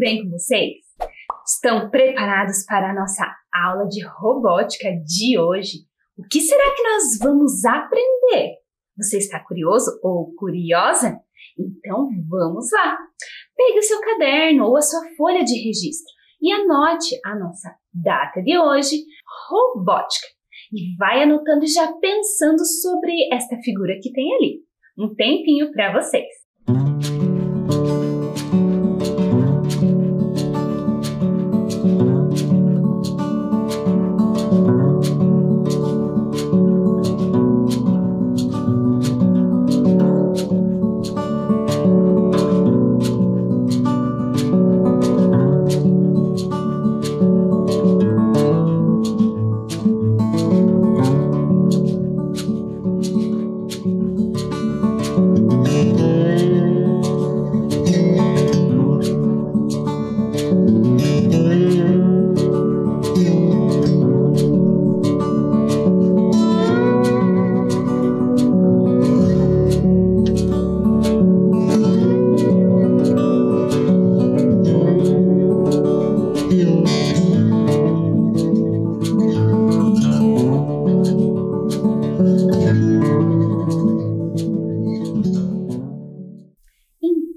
bem com vocês? Estão preparados para a nossa aula de robótica de hoje? O que será que nós vamos aprender? Você está curioso ou curiosa? Então vamos lá! Pegue o seu caderno ou a sua folha de registro e anote a nossa data de hoje, robótica. E vai anotando e já pensando sobre esta figura que tem ali. Um tempinho para vocês.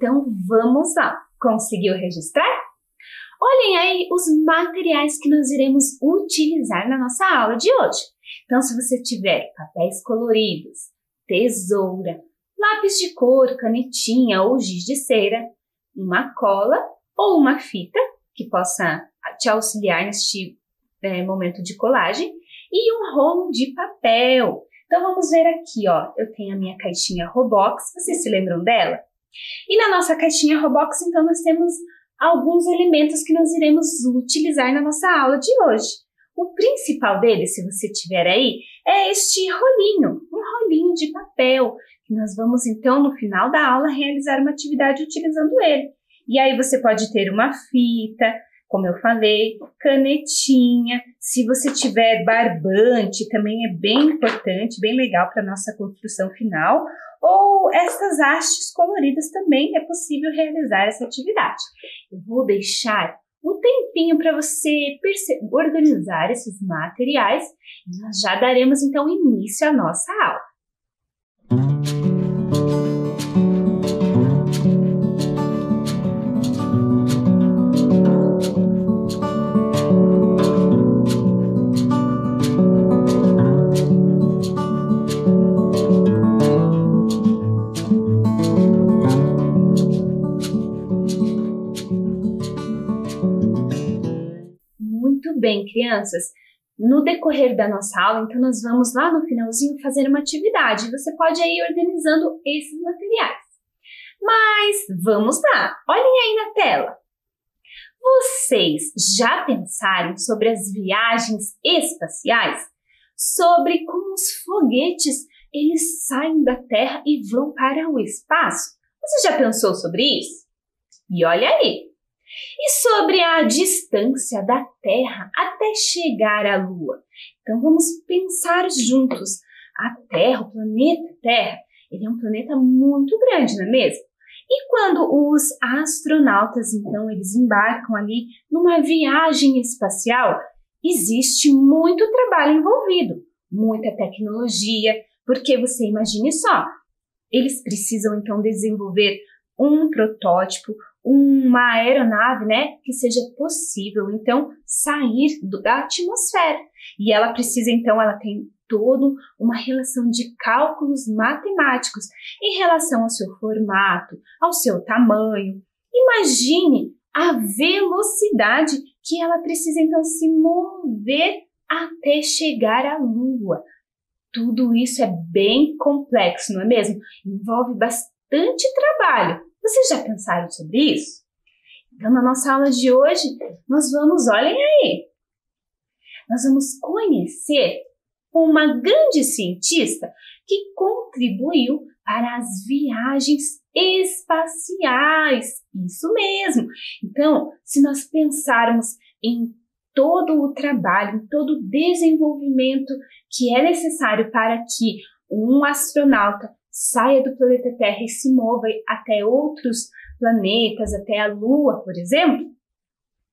Então vamos lá! Conseguiu registrar? Olhem aí os materiais que nós iremos utilizar na nossa aula de hoje. Então, se você tiver papéis coloridos, tesoura, lápis de cor, canetinha ou giz de cera, uma cola ou uma fita que possa te auxiliar neste momento de colagem e um rolo de papel. Então, vamos ver aqui, ó. Eu tenho a minha caixinha Robox, vocês se lembram dela? E na nossa caixinha Robox, então, nós temos alguns elementos que nós iremos utilizar na nossa aula de hoje. O principal deles, se você tiver aí, é este rolinho, um rolinho de papel, que nós vamos, então, no final da aula, realizar uma atividade utilizando ele. E aí você pode ter uma fita, como eu falei, canetinha, se você tiver barbante, também é bem importante, bem legal para a nossa construção final, ou essas hastes coloridas também é possível realizar essa atividade. Eu vou deixar um tempinho para você organizar esses materiais e nós já daremos então início à nossa aula. Muito bem, crianças, no decorrer da nossa aula, então nós vamos lá no finalzinho fazer uma atividade. Você pode ir organizando esses materiais. Mas vamos lá, olhem aí na tela. Vocês já pensaram sobre as viagens espaciais? Sobre como os foguetes eles saem da Terra e vão para o espaço? Você já pensou sobre isso? E olha aí! E sobre a distância da Terra até chegar à Lua? Então vamos pensar juntos. A Terra, o planeta Terra, ele é um planeta muito grande, não é mesmo? E quando os astronautas, então, eles embarcam ali numa viagem espacial, existe muito trabalho envolvido, muita tecnologia, porque você imagine só, eles precisam então desenvolver um protótipo, uma aeronave, né, que seja possível, então, sair da atmosfera. E ela precisa, então, ela tem toda uma relação de cálculos matemáticos em relação ao seu formato, ao seu tamanho. Imagine a velocidade que ela precisa, então, se mover até chegar à Lua. Tudo isso é bem complexo, não é mesmo? Envolve bastante trabalho. Vocês já pensaram sobre isso? Então, na nossa aula de hoje, nós vamos, olhem aí, nós vamos conhecer uma grande cientista que contribuiu para as viagens espaciais. Isso mesmo! Então, se nós pensarmos em todo o trabalho, em todo o desenvolvimento que é necessário para que um astronauta saia do planeta Terra e se mova até outros planetas, até a Lua, por exemplo,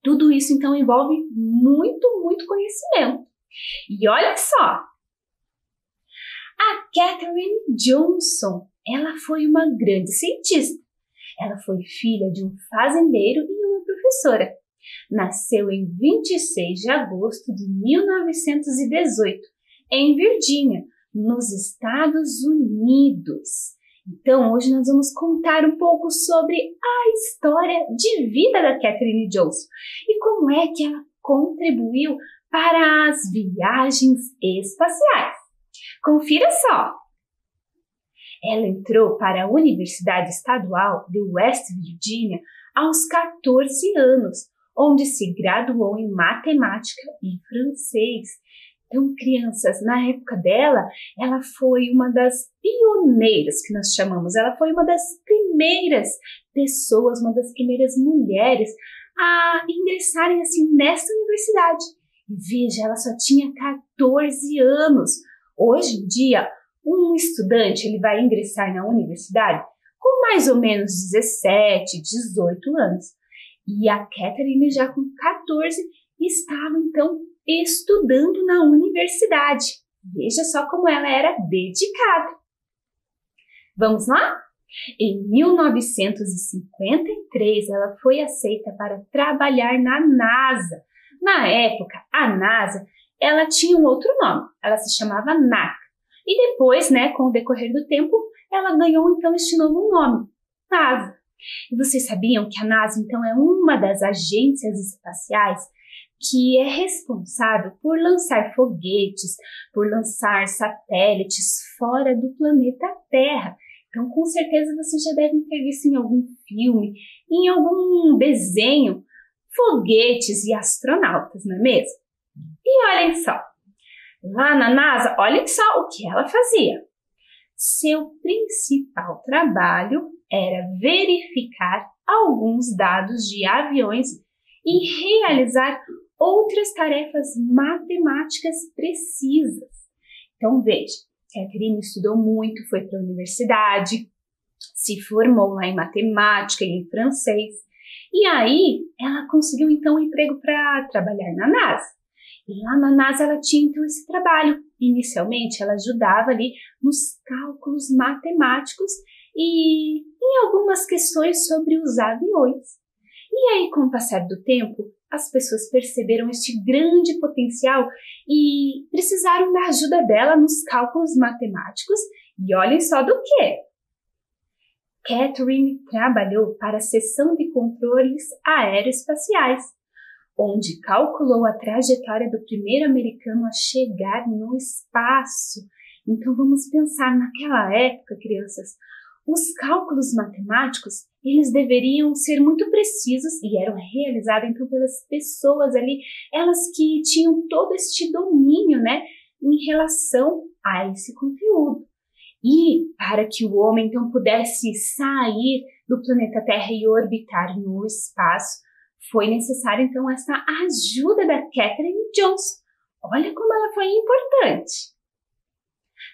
Tudo isso, então, envolve muito, muito conhecimento. E olha só, a Katherine Johnson, ela foi uma grande cientista. Ela foi filha de um fazendeiro e uma professora. Nasceu em 26 de agosto de 1918, em Virgínia, nos Estados Unidos. Então, hoje nós vamos contar um pouco sobre a história de vida da Katherine Johnson e como é que ela contribuiu para as viagens espaciais. Confira só! Ela entrou para a Universidade Estadual de West Virginia aos 14 anos, onde se graduou em matemática e francês. Então, crianças, na época dela, ela foi uma das pioneiras, que nós chamamos. Ela foi uma das primeiras pessoas, uma das primeiras mulheres a ingressarem assim nessa universidade. E veja, ela só tinha 14 anos. Hoje em dia, um estudante ele vai ingressar na universidade com mais ou menos 17, 18 anos. E a Katherine, já com 14, estava então estudando na universidade. Veja só como ela era dedicada. Vamos lá? Em 1953, ela foi aceita para trabalhar na NASA. Na época, a NASA, ela tinha um outro nome. Ela se chamava NASA. E depois, com o decorrer do tempo, ela ganhou então este novo nome, NASA. E vocês sabiam que a NASA, então, é uma das agências espaciais que é responsável por lançar foguetes, por lançar satélites fora do planeta Terra. Então, com certeza, vocês já devem ter visto em algum filme, em algum desenho, foguetes e astronautas, não é mesmo? E olhem só, lá na NASA, olhem só o que ela fazia. Seu principal trabalho era verificar alguns dados de aviões e realizar outras tarefas matemáticas precisas. Então, veja, Katherine estudou muito, foi para a universidade, se formou lá em matemática e em francês, e aí ela conseguiu então um emprego para trabalhar na NASA. E lá na NASA ela tinha então esse trabalho. Inicialmente ela ajudava ali nos cálculos matemáticos e em algumas questões sobre os aviões. E aí, com o passar do tempo, as pessoas perceberam este grande potencial e precisaram da ajuda dela nos cálculos matemáticos. E olhem só do quê? Katherine trabalhou para a seção de controles aeroespaciais, onde calculou a trajetória do primeiro americano a chegar no espaço. Então vamos pensar naquela época, crianças, os cálculos matemáticos, eles deveriam ser muito precisos e eram realizados então pelas pessoas ali, elas que tinham todo este domínio, em relação a esse conteúdo. E para que o homem então pudesse sair do planeta Terra e orbitar no espaço, foi necessária então essa ajuda da Katherine Johnson. Olha como ela foi importante.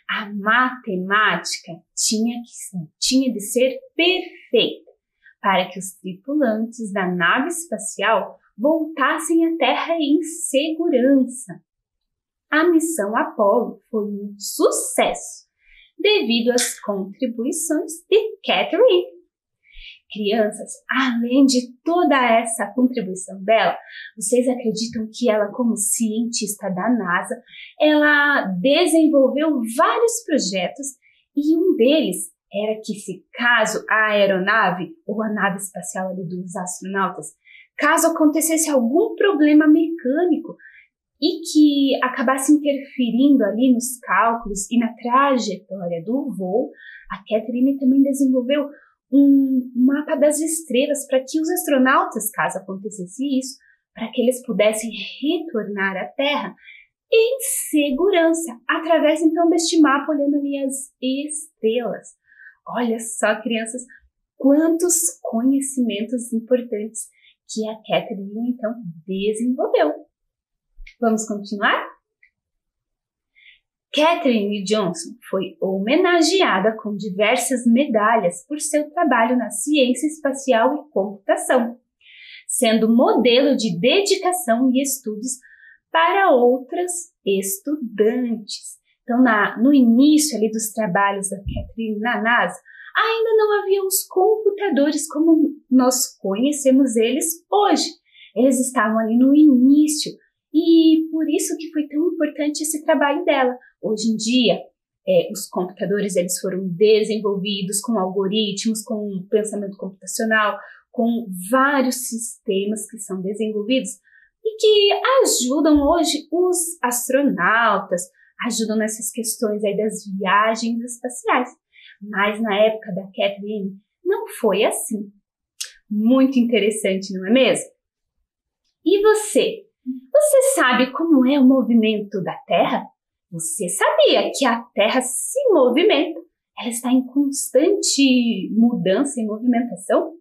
A matemática tinha de ser perfeita para que os tripulantes da nave espacial voltassem à Terra em segurança. A missão Apollo foi um sucesso devido às contribuições de Katherine. Crianças, além de toda essa contribuição dela, vocês acreditam que ela, como cientista da NASA, ela desenvolveu vários projetos e um deles era que se caso a aeronave ou a nave espacial ali dos astronautas, caso acontecesse algum problema mecânico e que acabasse interferindo ali nos cálculos e na trajetória do voo, a Katherine também desenvolveu um mapa das estrelas para que os astronautas, caso acontecesse isso, para que eles pudessem retornar à Terra em segurança, através então deste mapa, olhando ali as estrelas. Olha só, crianças, quantos conhecimentos importantes que a Katherine então desenvolveu. Vamos continuar? Katherine Johnson foi homenageada com diversas medalhas por seu trabalho na ciência espacial e computação. sendo modelo de dedicação e estudos para outras estudantes. Então, no início ali dos trabalhos da Catherine na NASA, ainda não havia os computadores como nós conhecemos eles hoje. Eles estavam ali no início e por isso que foi tão importante esse trabalho dela. Hoje em dia, os computadores eles foram desenvolvidos com algoritmos, com pensamento computacional, com vários sistemas que são desenvolvidos e que ajudam hoje os astronautas, ajudam nessas questões aí das viagens espaciais. Mas na época da Catherine não foi assim. Muito interessante, não é mesmo? E você? Você sabe como é o movimento da Terra? Você sabia que a Terra se movimenta? Ela está em constante mudança e movimentação?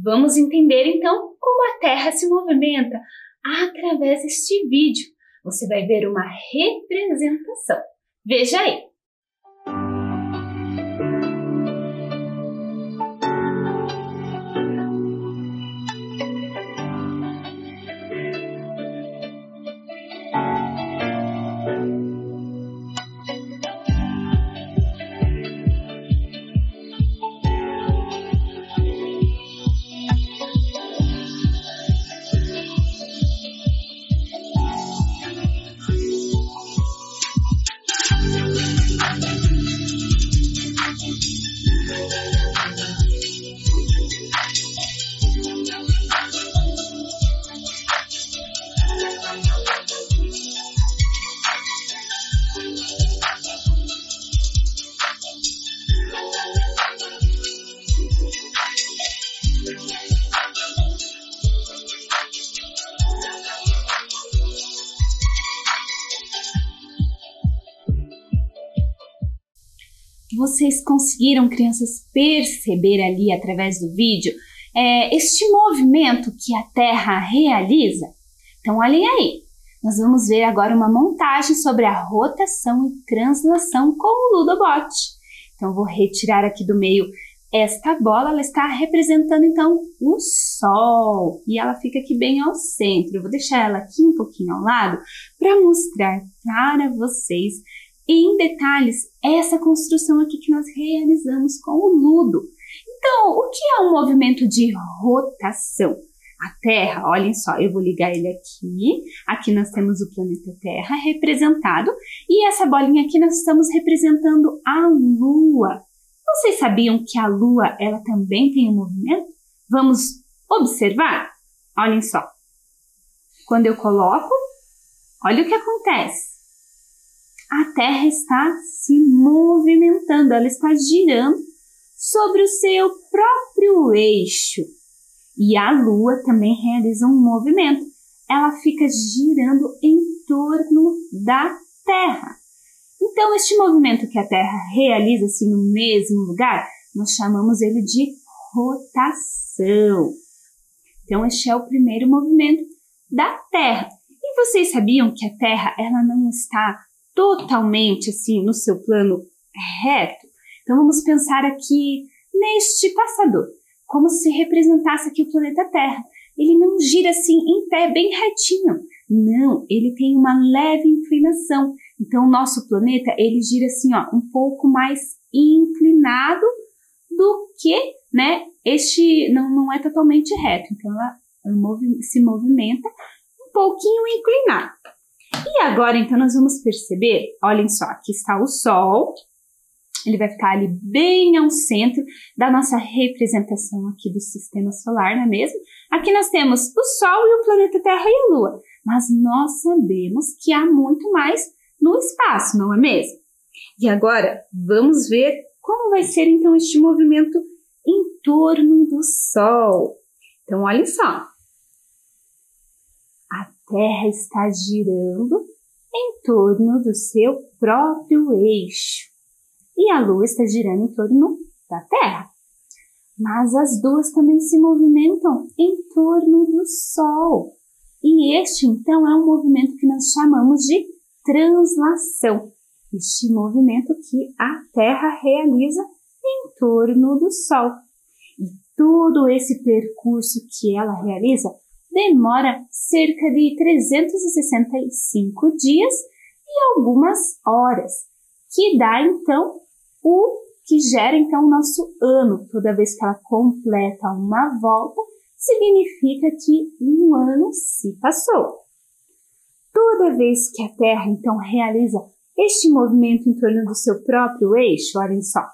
Vamos entender então como a Terra se movimenta através deste vídeo. Você vai ver uma representação. Veja aí. Vocês conseguiram, crianças, perceber ali através do vídeo este movimento que a Terra realiza? Então, olhem aí. Nós vamos ver agora uma montagem sobre a rotação e translação com o Ludobot. Então, eu vou retirar aqui do meio esta bola. Ela está representando, então, o Sol. E ela fica aqui bem ao centro. Eu vou deixar ela aqui um pouquinho ao lado para mostrar para vocês em detalhes essa construção aqui que nós realizamos com o Ludo. Então, o que é um movimento de rotação? A Terra, olhem só, eu vou ligar ele aqui. Aqui nós temos o planeta Terra representado e essa bolinha aqui nós estamos representando a Lua. Vocês sabiam que a Lua, ela também tem um movimento? Vamos observar? Olhem só. Quando eu coloco, olha o que acontece. A Terra está se movimentando, ela está girando sobre o seu próprio eixo. E a Lua também realiza um movimento. Ela fica girando em torno da Terra. Então, este movimento que a Terra realiza assim no mesmo lugar, nós chamamos ele de rotação. Então, este é o primeiro movimento da Terra. E vocês sabiam que a Terra ela não está totalmente assim no seu plano reto? Então vamos pensar aqui neste passador, como se representasse aqui o planeta Terra. Ele não gira assim em pé bem retinho, não, ele tem uma leve inclinação. Então o nosso planeta ele gira assim, ó, um pouco mais inclinado do que, né? Este não é totalmente reto, então ela se movimenta um pouquinho inclinado. E agora, então, nós vamos perceber, olhem só, aqui está o Sol, ele vai ficar ali bem ao centro da nossa representação aqui do Sistema Solar, não é mesmo? Aqui nós temos o Sol e o planeta Terra e a Lua, mas nós sabemos que há muito mais no espaço, não é mesmo? E agora, vamos ver como vai ser, então, este movimento em torno do Sol. Então, olhem só. A Terra está girando em torno do seu próprio eixo e a Lua está girando em torno da Terra. Mas as duas também se movimentam em torno do Sol. E este, então, é um movimento que nós chamamos de translação. Este movimento que a Terra realiza em torno do Sol. E todo esse percurso que ela realiza demora cerca de 365 dias e algumas horas, que dá então que gera então o nosso ano. Toda vez que ela completa uma volta, significa que um ano se passou. Toda vez que a Terra então realiza este movimento em torno do seu próprio eixo, olhem só.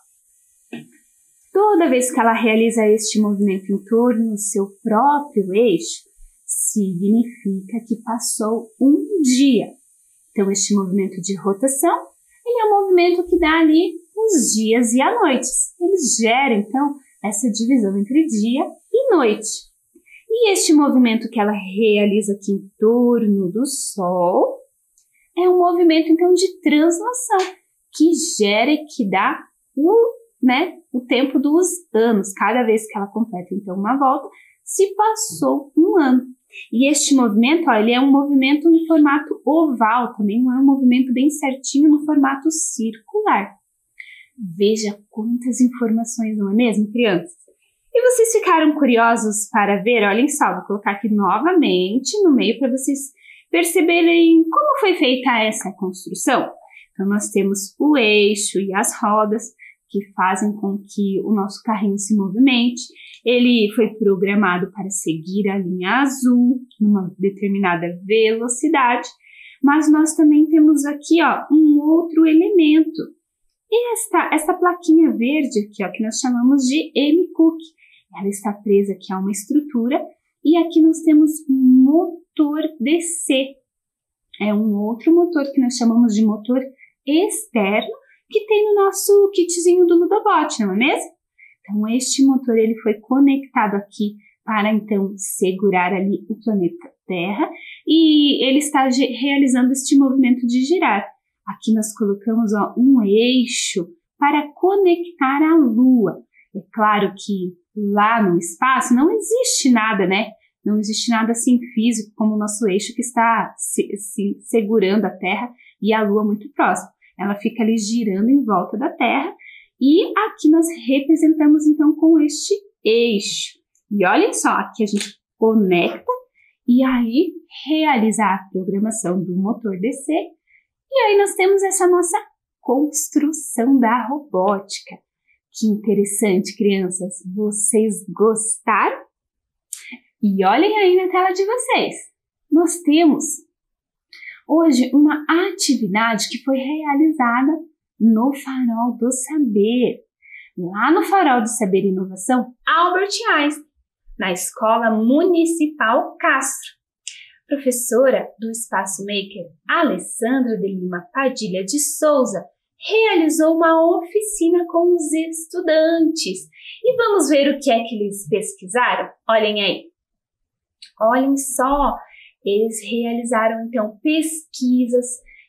Toda vez que ela realiza este movimento em torno do seu próprio eixo, significa que passou um dia. Então, este movimento de rotação, ele é um movimento que dá ali os dias e as noites. Ele gera, então, essa divisão entre dia e noite. E este movimento que ela realiza aqui em torno do Sol é um movimento, então, de translação, que gera e que dá o tempo dos anos. Cada vez que ela completa, então, uma volta, se passou um ano. E este movimento, ele é um movimento em formato oval, também não é um movimento bem certinho no formato circular. Veja quantas informações, não é mesmo, crianças? E vocês ficaram curiosos para ver? Olhem só, vou colocar aqui novamente no meio para vocês perceberem como foi feita essa construção. Então, nós temos o eixo e as rodas que fazem com que o nosso carrinho se movimente. Ele foi programado para seguir a linha azul numa determinada velocidade, mas nós também temos aqui um outro elemento. Esta plaquinha verde aqui, que nós chamamos de M-Cook, ela está presa aqui a uma estrutura e aqui nós temos um motor DC. É um outro motor que nós chamamos de motor externo que tem no nosso kitzinho do Ludobot, não é mesmo? Então, este motor ele foi conectado aqui para, então, segurar ali o planeta Terra e ele está realizando este movimento de girar. Aqui nós colocamos um eixo para conectar a Lua. É claro que lá no espaço não existe nada, né? Não existe nada assim físico como o nosso eixo que está segurando a Terra e a Lua muito próximo. Ela fica ali girando em volta da Terra e aqui nós representamos então com este eixo. E olhem só, aqui a gente conecta e aí realiza a programação do motor DC e aí nós temos essa nossa construção da robótica. Que interessante, crianças! Vocês gostaram? E olhem aí na tela de vocês. Nós temos hoje uma atividade que foi realizada no Farol do Saber. Lá no Farol do Saber e Inovação, Albert Einstein, na Escola Municipal Castro. Professora do Espaço Maker, Alessandra de Lima Padilha de Souza, realizou uma oficina com os estudantes. E vamos ver o que é que eles pesquisaram? Olhem aí. Olhem só, eles realizaram então pesquisas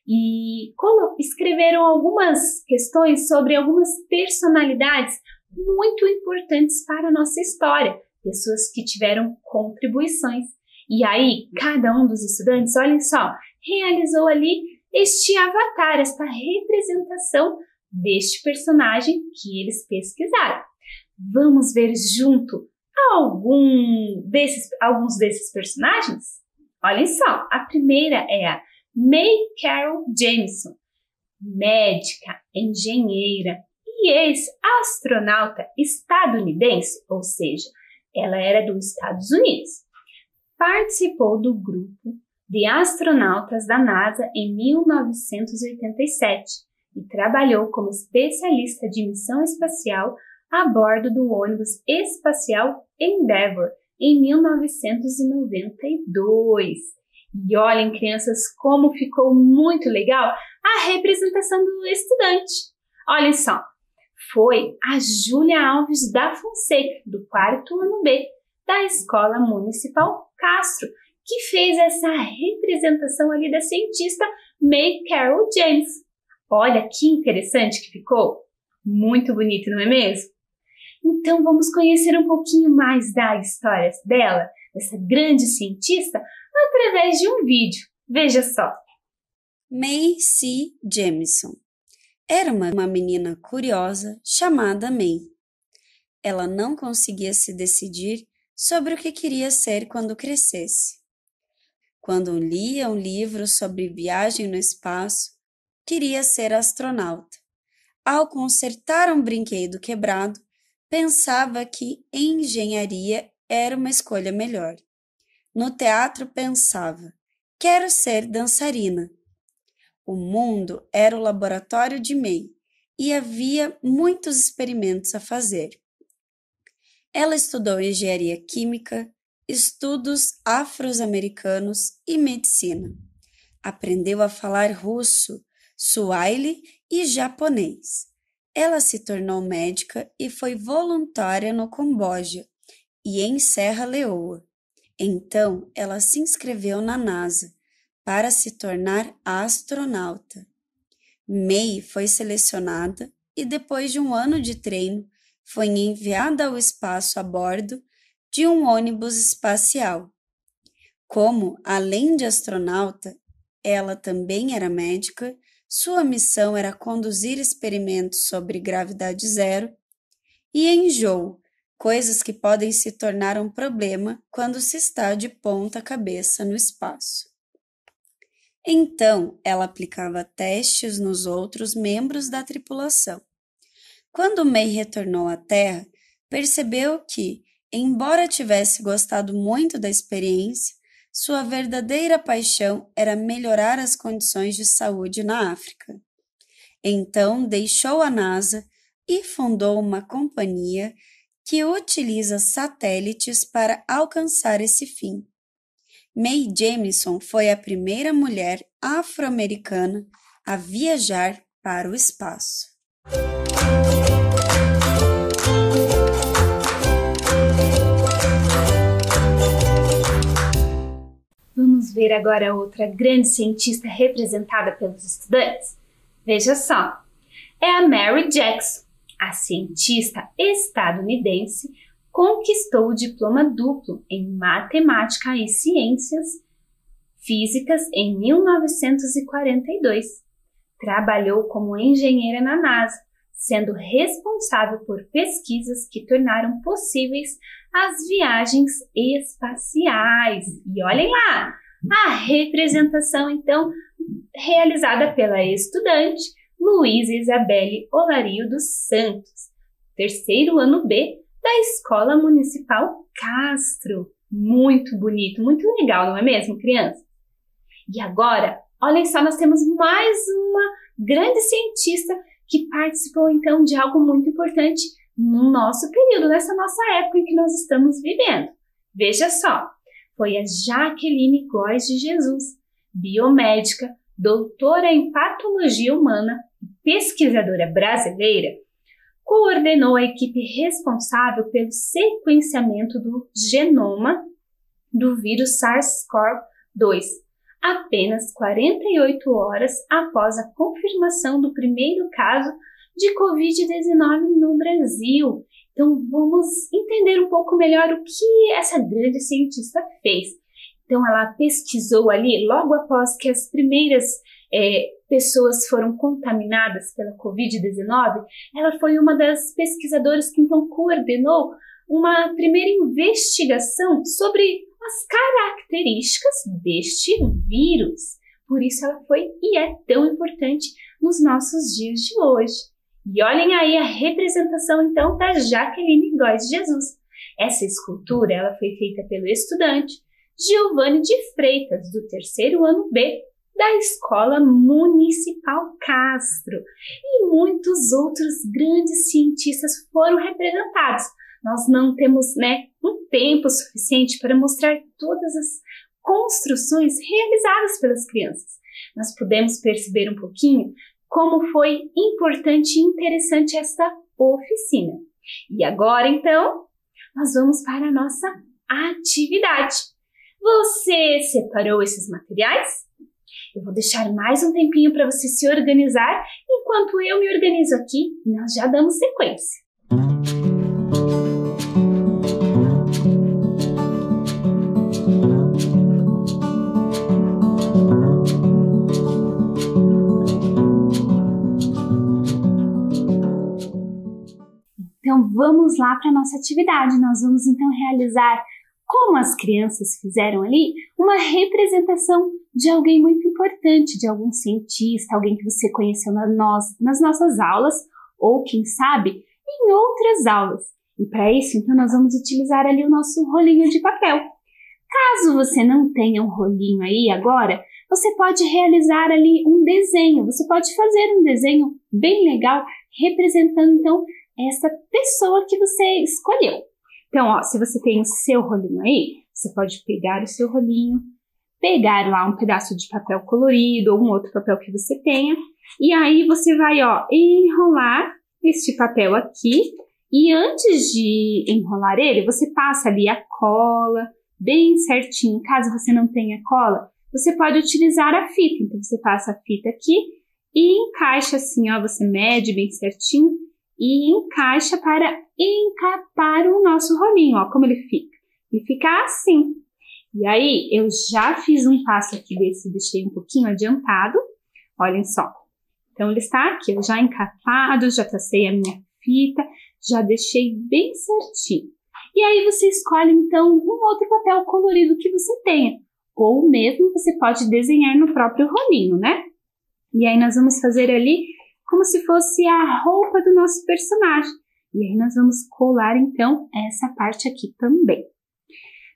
e escreveram algumas questões sobre algumas personalidades muito importantes para a nossa história, pessoas que tiveram contribuições. E aí, cada um dos estudantes, olhem só, realizou ali este avatar, esta representação deste personagem que eles pesquisaram. Vamos ver junto alguns desses personagens? Olhem só, a primeira é a May Carol Jemison, médica, engenheira e ex-astronauta estadunidense, ou seja, ela era dos Estados Unidos. Participou do grupo de astronautas da NASA em 1987 e trabalhou como especialista de missão espacial a bordo do ônibus espacial Endeavour em 1992. E olhem, crianças, como ficou muito legal a representação do estudante. Olhem só, foi a Júlia Alves da Fonseca, do 4º ano B, da Escola Municipal Castro, que fez essa representação ali da cientista May Carol Jemison. Olha que interessante que ficou. Muito bonito, não é mesmo? Então vamos conhecer um pouquinho mais da história dela, dessa grande cientista, através de um vídeo. Veja só. May C. Jemison era uma menina curiosa chamada May. ela não conseguia se decidir sobre o que queria ser quando crescesse. Quando lia um livro sobre viagem no espaço, queria ser astronauta. Ao consertar um brinquedo quebrado, pensava que engenharia era uma escolha melhor. No teatro pensava, quero ser dançarina. O mundo era o laboratório de May e havia muitos experimentos a fazer. Ela estudou engenharia química, estudos afro-americanos e medicina. Aprendeu a falar russo, suaile e japonês. Ela se tornou médica e foi voluntária no Camboja e em Serra Leoa. Então, ela se inscreveu na NASA para se tornar astronauta. May foi selecionada e, depois de um ano de treino, foi enviada ao espaço a bordo de um ônibus espacial. Como, além de astronauta, ela também era médica, sua missão era conduzir experimentos sobre gravidade zero e enjoo, coisas que podem se tornar um problema quando se está de ponta cabeça no espaço. Então, ela aplicava testes nos outros membros da tripulação. Quando May retornou à Terra, percebeu que, embora tivesse gostado muito da experiência, sua verdadeira paixão era melhorar as condições de saúde na África. Então, deixou a NASA e fundou uma companhia que utiliza satélites para alcançar esse fim. Mae Jemison foi a primeira mulher afro-americana a viajar para o espaço. Vamos ver agora outra grande cientista representada pelos estudantes? Veja só, é a Mary Jackson. A cientista estadunidense conquistou o diploma duplo em matemática e ciências físicas em 1942. Trabalhou como engenheira na NASA, sendo responsável por pesquisas que tornaram possíveis as viagens espaciais. E olhem lá, a representação, então, realizada pela estudante Luísa Isabelle Olario dos Santos, terceiro ano B da Escola Municipal Castro. Muito bonito, muito legal, não é mesmo, criança? E agora, olhem só, nós temos mais uma grande cientista que participou, então, de algo muito importante no nosso período, nessa nossa época em que nós estamos vivendo. Veja só, foi a Jaqueline Góes de Jesus, biomédica, doutora em patologia humana e pesquisadora brasileira, coordenou a equipe responsável pelo sequenciamento do genoma do vírus SARS-CoV-2, apenas 48 horas após a confirmação do primeiro caso de Covid-19 no Brasil. Então, vamos entender um pouco melhor o que essa grande cientista fez. Então, ela pesquisou ali, logo após que as primeiras pessoas foram contaminadas pela Covid-19, ela foi uma das pesquisadoras que, então, coordenou uma primeira investigação sobre as características deste vírus. Por isso, ela foi e é tão importante nos nossos dias de hoje. E olhem aí a representação, então, da Jaqueline Góes de Jesus. Essa escultura ela foi feita pelo estudante Giovanni de Freitas, do terceiro ano B da Escola Municipal Castro. E muitos outros grandes cientistas foram representados. Nós não temos, um tempo suficiente para mostrar todas as construções realizadas pelas crianças. Nós podemos perceber um pouquinho como foi importante e interessante esta oficina. E agora, então, nós vamos para a nossa atividade. Você separou esses materiais? Eu vou deixar mais um tempinho para você se organizar, enquanto eu me organizo aqui e nós já damos sequência. Então vamos lá para a nossa atividade. Nós vamos então realizar, como as crianças fizeram ali, uma representação de alguém muito importante, de algum cientista, alguém que você conheceu nas nossas aulas, ou quem sabe, em outras aulas. E para isso, então, nós vamos utilizar ali o nosso rolinho de papel. Caso você não tenha um rolinho aí agora, você pode realizar ali um desenho. Você pode fazer um desenho bem legal, representando, então, essa pessoa que você escolheu. Então, ó, se você tem o seu rolinho aí, você pode pegar o seu rolinho, pegar lá um pedaço de papel colorido ou um outro papel que você tenha, e aí você vai, ó, enrolar este papel aqui, e antes de enrolar ele, você passa ali a cola bem certinho. Caso você não tenha cola, você pode utilizar a fita. Então, você passa a fita aqui e encaixa assim, ó, você mede bem certinho e encaixa para encapar o nosso rolinho, ó, como ele fica. E fica assim. E aí, eu já fiz um passo aqui desse, deixei um pouquinho adiantado. Olhem só. Então, ele está aqui, eu já encapado, já tracei a minha fita, já deixei bem certinho. E aí, você escolhe, então, um outro papel colorido que você tenha. Ou mesmo, você pode desenhar no próprio rolinho, né? E aí, nós vamos fazer ali como se fosse a roupa do nosso personagem. E aí, nós vamos colar, então, essa parte aqui também.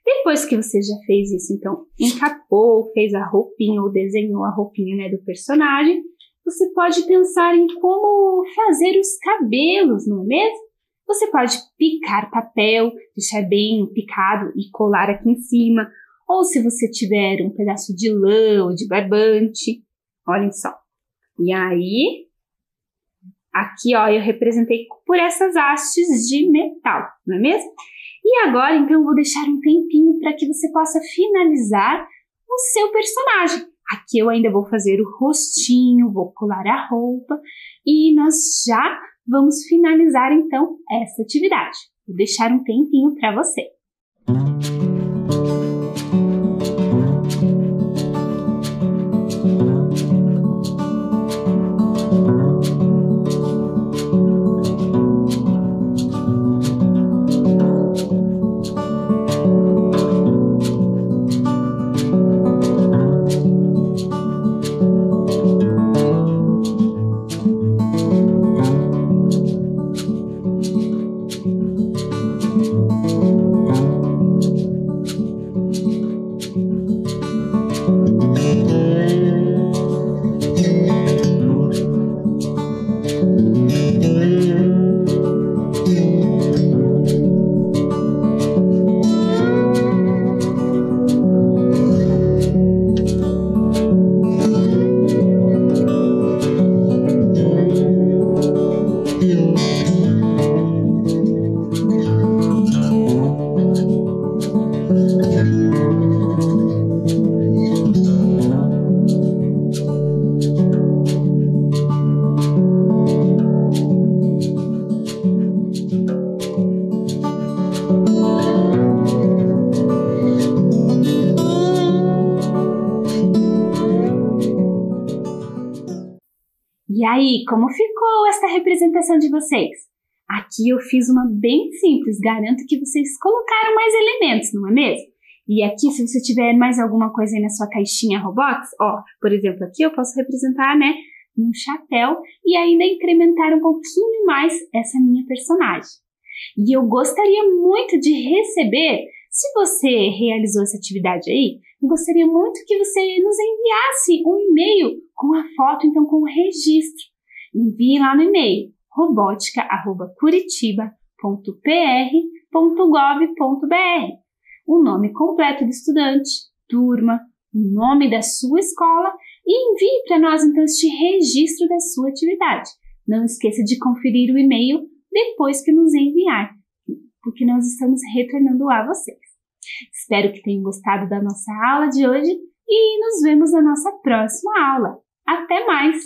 Depois que você já fez isso, então, encapou, fez a roupinha ou desenhou a roupinha, né, do personagem, você pode pensar em como fazer os cabelos, não é mesmo? Você pode picar papel, deixar bem picado e colar aqui em cima. Ou se você tiver um pedaço de lã ou de barbante, olhem só. E aí, aqui, ó, eu representei por essas hastes de metal, não é mesmo? E agora, então, eu vou deixar um tempinho para que você possa finalizar o seu personagem. Aqui eu ainda vou fazer o rostinho, vou colar a roupa e nós já vamos finalizar, então, essa atividade. Vou deixar um tempinho para você. E aí, como ficou esta representação de vocês? Aqui eu fiz uma bem simples, garanto que vocês colocaram mais elementos, não é mesmo? E aqui, se você tiver mais alguma coisa aí na sua caixinha Roblox, ó, por exemplo, aqui eu posso representar, né, um chapéu e ainda incrementar um pouquinho mais essa minha personagem. E eu gostaria muito de receber, se você realizou essa atividade aí, eu gostaria muito que você nos enviasse um e-mail com a foto, então com o registro. Envie lá no e-mail robotica@curitiba.pr.gov.br o nome completo do estudante, turma, o nome da sua escola e envie para nós então este registro da sua atividade. Não esqueça de conferir o e-mail depois que nos enviar, porque nós estamos retornando a vocês. Espero que tenham gostado da nossa aula de hoje e nos vemos na nossa próxima aula. Até mais!